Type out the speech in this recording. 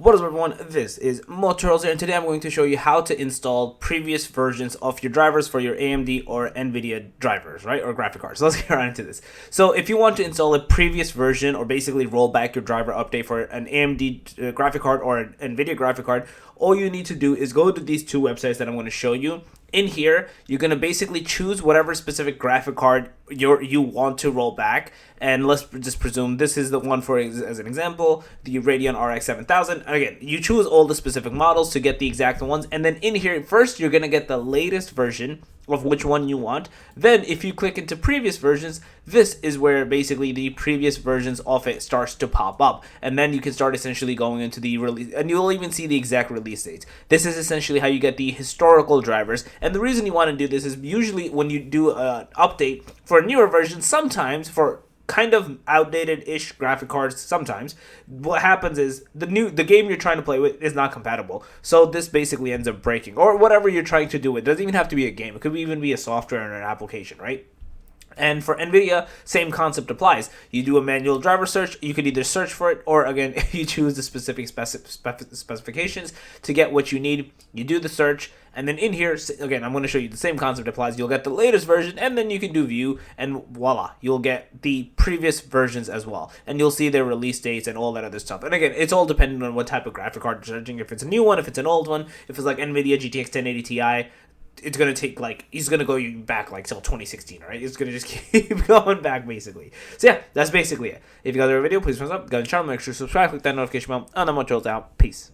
What is up, everyone? This is Motorola here, and today I'm going to show you how to install previous versions of your drivers for your AMD or Nvidia drivers, right? Or graphic cards. So let's get right into this. So if you want to install a previous version or basically roll back your driver update for an AMD graphic card or an Nvidia graphic card, all you need to do is go to these two websites that I'm going to show you. In here, you're going to basically choose whatever specific graphic card you want to roll back. And let's just presume this is the one for, as an example, the Radeon RX 7000. Again, you choose all the specific models to get the exact ones. And then in here, first, you're going to get the latest version of which one you want. Then if you click into previous versions, this is where basically the previous versions of it starts to pop up. And then you can start essentially going into the release, and you'll even see the exact release dates. This is essentially how you get the historical drivers. And the reason you want to do this is usually when you do an update for a newer version, sometimes for kind of outdated-ish graphic cards, sometimes what happens is the game you're trying to play with is not compatible, so this basically ends up breaking, or whatever you're trying to do. It doesn't even have to be a game, it could even be a software or an application, right? And for Nvidia, same concept applies. You do a manual driver search, you could either search for it, or again, you choose the specific specifications to get what you need. You do the search, and then in here, again, I'm going to show you the same concept applies. You'll get the latest version, and then you can do view, and voila, you'll get the previous versions as well. And you'll see their release dates and all that other stuff. And again, it's all dependent on what type of graphic card you're searching. If it's a new one, if it's an old one, if it's like Nvidia GTX 1080 Ti, it's going to take he's going to go back till 2016, right? It's going to just keep going back basically. So yeah, that's basically it. If you guys like the video, please thumbs up, go to the channel, make sure to subscribe, click that notification bell, and I'm Motorola out. Peace.